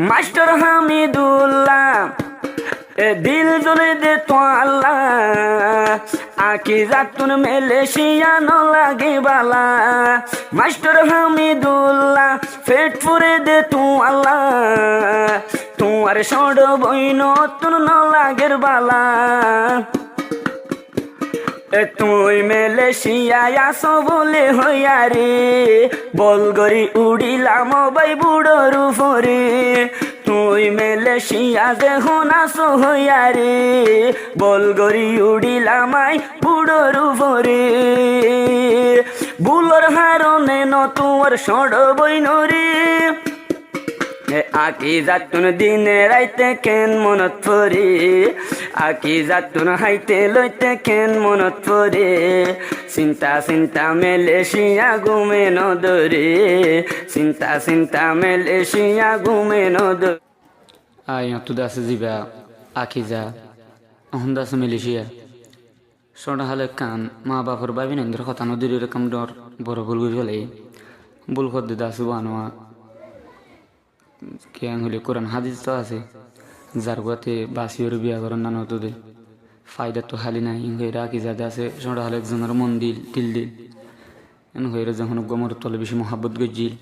master Hamidullah দিল জলে দে তো আল্লাহ আকি যাতুন মেলেশিয়া ন লাগে বালা মাস্টার হামিদুল্লাহ পেট ফুরে দে তু আল্লাহ তোমার সড বইন তুন ন লাগের বালা তুই মেলেশিয়ায় আসো বলে হইয়া রে বলগরি উড়িলাম বাই বুড়োর উপরে তুই মেলেশিয়া দেখুন আসো হইয়া রে বলগরি উড়িলাম আই বুড়োর উপরে বুলোর হারনে ন তোমার সড় বইন রে আকি যাতুন দিনে রাইতে কেন মনত পরে আকি যাতুন হাইতে লইতে কেন মনত পরে চিন্তা চিন্তা মেলেশিয়া ঘুমে নদরে চিন্তা চিন্তা মেলেশিয়া ঘুমে নদরে আই তুই দাসে যাবা আকি যা অহন দাস মেলেশিয়া সোনা হালে কান মা বাপর ভাবি নেন্দ্র কথা নদীর এরকম ডর বড় ভুল করে ফেলে ভুল করতে দাসু বানোয়া কেন হলে কোরআন হাদিস তো আছে যার গুয়াতে বাসিওর বিয়া করার নানা তোদে ফায়দা তো খালি নাই হয়ে রাখি যাতে আছে সোনা হালে একজনের মন দিল দিল এন হয়ে যখন গমর তলে বেশি মহাব্বত গজিল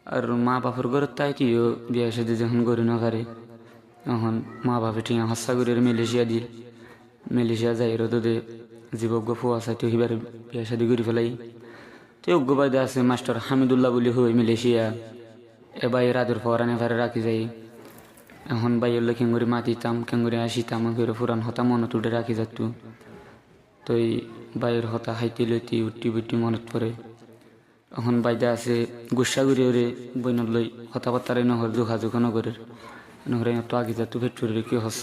আর মা বাপের ঘরের তাই কিও বিয়া সাথে যখন গড়ি না পারে তখন মা বাপে ঠিক হস্যা করে মেলেশিয়া দিল মেলেশিয়া যাই তোদে জীবজ্ঞ ফুয়া চাই তো হিবার বিয়া সাথে করে ফেলাই তো অজ্ঞ বাইদে আছে মাস্টার হামিদুল্লাহ বলি হই মেলেশিয়া এবার রাতের ফরানে ফেরে রাখি যাই এখন বাইরলে কেঙ্গুরি মাতিতাম কেঙ্গুরি আসিতাম করে ফুরান হতা মনত উঠে রাখি যাত তো এই বাইরের হতা হাইতে লইতে উঠি বুটি মনত পড়ে এখন বাইদে আছে গুসা ঘুরে ওরে বইনত লই হতা পাত্তারে নহর যোগাযোগ নগরের নহরে তো আগে যাত ফেটুরে কি হস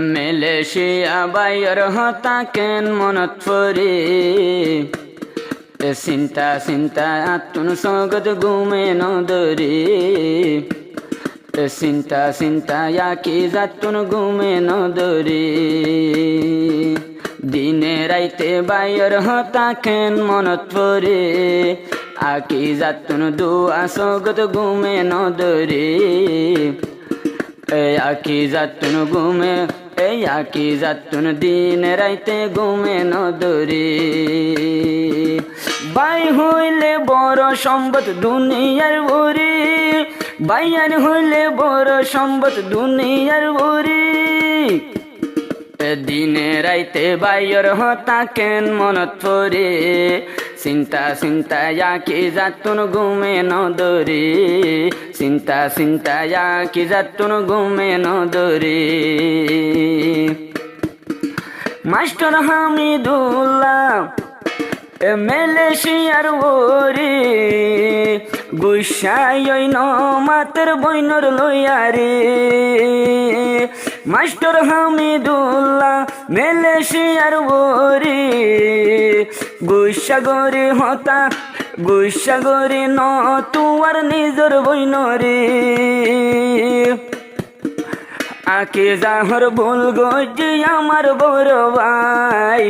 মেলেশিয়া বাইর হতা কেন মনত পড়ে চিন্তা চিন্তা আতুন সগত ঘুমে নদরে চিন্তা চিন্তা আকি যাতুন ঘুমে নদরে দিনে রাইতে বাইর হতা কেন মনত পড়ে আকি যাতুন দুয়া সগত ঘুমে নদরে আকি যাতুন ঘুমে আকি যাতুন দিনে রাইতে ঘুমে নদরে বাই হইলে বড় সম্পদ দুনিয়ার ওরে বাইয়ার হইলে বড় সম্পদ দুনিয়ার ওরে দিনে রাইতে বাইর হতা কেন মনত পড়ে চিন্তা চিন্তা আকি যাতুন ঘুমে নদরে চিন্তা চিন্তা আকি যাতুন ঘুমে নদরে মাস্টার হামিদুল্লাহ মেলেশিয়ার ওরে গুসাই ন মাতের বইনর লইয়ারে মাস্টার হামিদুল্লাহ মেলেশিয়ার ওরে গুসাগরে হতা গুসাগরে ন তুয়ার নিজর বইনরে আকে যাহর ভুল গজি আমার বড় ভাই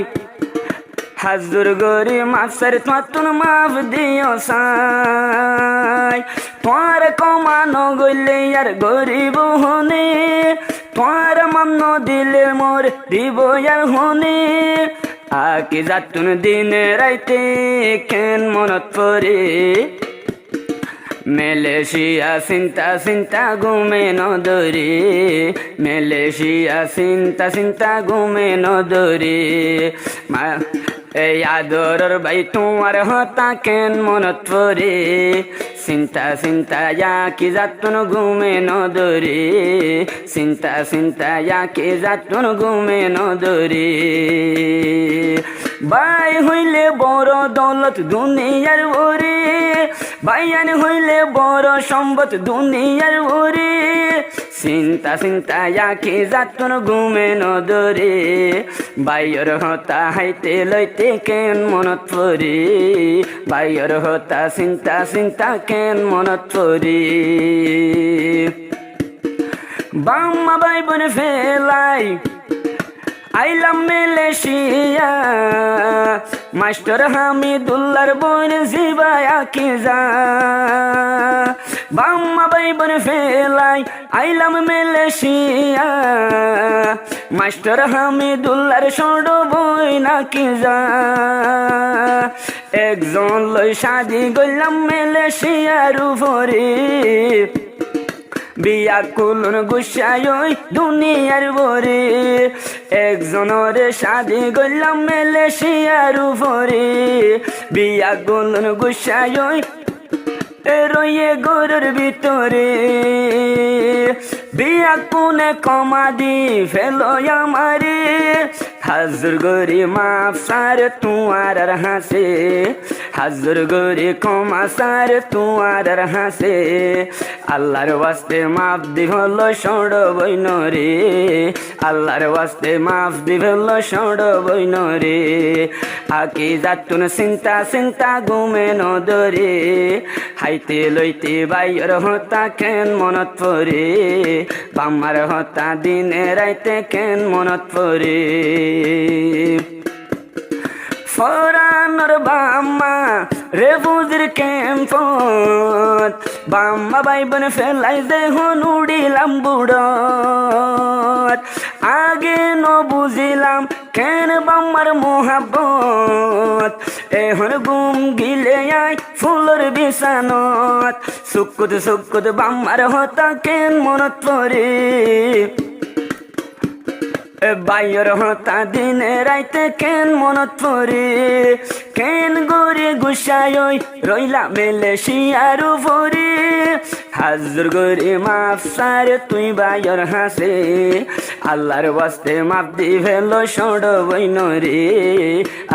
হাজুর গরি মাফের তুন মাফ দিও সাই তোমার কমানো গইলে আর গরিব হনে তোমার মান্য দিলে মোর দিব আর হনে আকি যাতুন দিনে রাইতে কেন মনত পড়ে মেলেশিয়া চিন্তা চিন্তা ঘুমে নদরে মেলেশিয়া চিন্তা চিন্তা ঘুমে নদরে এই আদরের ভাই তোমার হতা কেন মনত পড়ে চিন্তা চিন্তা আকি যাতুন ঘুমে নদরে চিন্তা চিন্তা আকি যাতুন ঘুমে নদরে বাই হইলে বড় দৌলত দুনিয়ার ওরে বাইয়ান হইলে বড় সম্পদ দুনিয়ার ওরে চিন্তা চিন্তা আকি যাতুন ঘুমে নদরে বাইর হতা হাইতে লইতে কেন মনত পড়ে বাইর হতা চিন্তা চিন্তা কেন মনত পড়ে বাম্মা বাই বোন ফেলাই আইলাম মেলেশিয়া মাস্টার হামিদুল্লাহর বোন জিবায়া কি যা বাম্মা বাইবন ফেলাই আইলাম মালয়েশিয়া মাস্টার হামিদুল্লাহর ছোট বই নাকি যা একজন লই শাদি গইলাম মালয়েশিয়ার উপরে বিয়া কুলন গুসাই ওই দুনিয়ার বরে একজনের শাদি গইলাম মালয়েশিয়ার উপরে বিয়া কুলন গুসাই ওই রয়ে গরুর ভিতরে বিয়া কোনে কমা দি ফেলো আমারে হাজুর গরি মাফ সার তুয়ার হাসে হাজুর গরি কমা সার তুয়ার হাসে আল্লাহর ওয়াস্তে মাফ দি হলো সড় বইন রে আল্লাহর ওয়াস্তে মাফ দি হলো সড় বইন রে আকি যাতুন চিন্তা চিন্তা ঘুমে নদরে হাইতে লইতে বাইর হতা কেন মনত পরে বাম্মার হতা দিনে রাইতে কেন মনত পরে ফরানোর বাম্মা রে বুঝির ক্যাম্পত বাম্মা বাইবন ফেলাই দেহন উড়িলাম বুড়ত আগে ন বুঝিলাম কেন বাম্মার মোহাব্বত এখন গুম গিলে আই ফুলর বিছানত সুকুত সুকুত বাম্মার হতা কেন মনত পরে বাইর হতা দিনে রাইতে কেন মনত পরে কেন গরে গুসাই রইলা মালয়েশিয়ার উপরে হাজুর গরে মাফ সার তুই বাইর হাসে আল্লাহর ওয়াস্তে মাফ দি ফেলো সড় বইন রে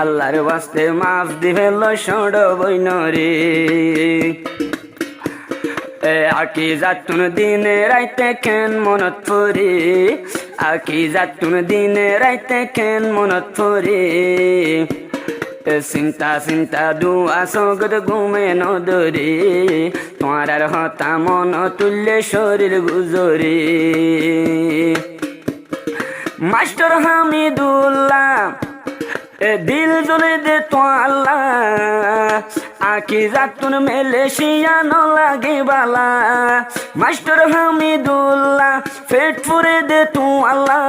আল্লাহর ওয়াস্তে মাফ দি ফেলো সড় বইন রে আকি যাতুন দিনে রাইতে কেন মনত পরে আকি যাতুন দিনে রাইতে কেন মনত পরে চিন্তা চিন্তা দুয়া সগদ ঘুমে নদরে তোমার হতা মন তুললে শরীর গুজরে মাস্টার হামিদুল্লাহ দিল জলে দে তো আল্লাহ আকি যাতুন মালয়েশিয়া ন লাগে বালা মাস্টার হামিদুল্লাহ পেট পুরে দে তু আল্লাহ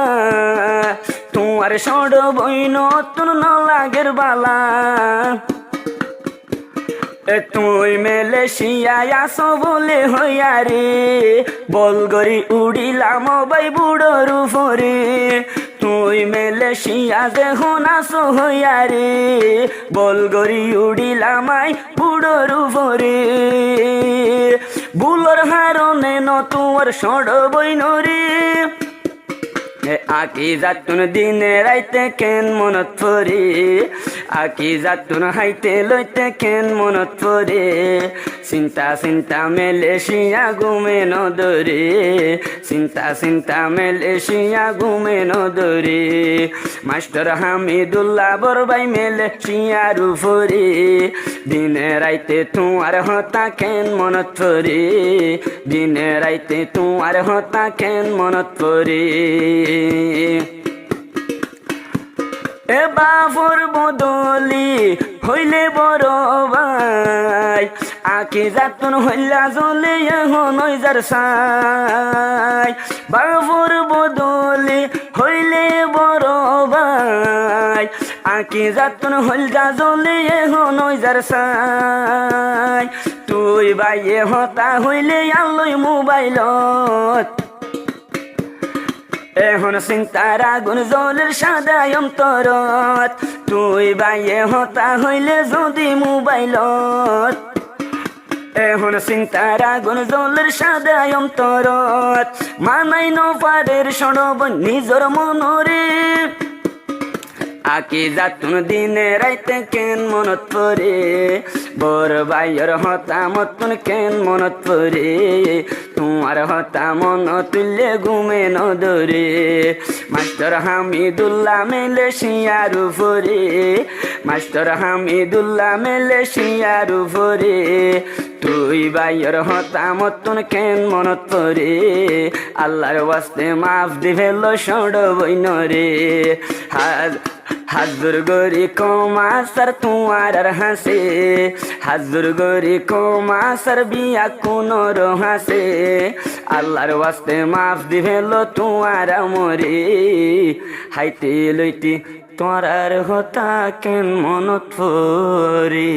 তোমার সড় বইন তুন ন লাগের বালা তুই মালয়েশিয়ায় আসো বলে হইয়া রে বলগরি উড়িলাম বাই বুড়োর উপরে তুই মালয়েশিয়া যখন আসো হইয়া রে বলগরি উড়িলাম আই বুড়োর উপরে বুলোর হারনে ন তোর সড় বইন রে আকি যাতুন দিনে রাইতে কেন মনত পরে আকি যাতুন হাইতে লইতে কেন মনত পরে চিন্তা চিন্তা মালয়েশিয়া ঘুমে নদরে চিন্তা চিন্তা মালয়েশিয়া ঘুমে নদরে মাস্টার হামিদুল্লাহ বরবাই মালয়েশিয়ার উপরে দিনে রাইতে তোমার হতা কেন মনত পরে দিনে রাইতে তোমার হতা কেন মনত পরে এ বাবুর বদলি হইলে বড় ভাই আকি যাতুন হইলা জ্বলে এখন যার সাই বাবুর বদলি হইলে বড় ভাই আকি যাতুন হইলা জ্বলে এখন যার সাই তুই বাইয়ে হতা হইলে আলোই মোবাইলত এখন চিন্তার আগুন জলের সাদা অন্তরত তুই বাইয়ে হতা হইলে যদি মোবাইলত এখন চিন্তার আগুন জলের সাদা অন্তরত মানাই নপারের সড়ব নিজর মনরে আকি যাতুন দিনে রাইতে কেন মনত পরে বর বাইয়ের হতা মতন কেন মনত পরে তোমার হতা মন তুললে ঘুমে নদরে মাস্টার হামিদুল্লাহ মালয়েশিয়ার উপরে মাস্টার হামিদুল্লাহ মালয়েশিয়ার উপরে তুই বাইয়ের হতা মতন কেন মনত পরে আল্লাহর ওয়াস্তে মাফ দি ফেলো সড় বইন রে হাজুর গরি কমা সার তোমার আর হাসে হাজুর গরি কমা সার বিয়া কোন হাসে আল্লাহর ওয়াস্তে মাফ দিবেলো তোমার মরে হাইতে লইতে তোরার হতা কেন মনত পরে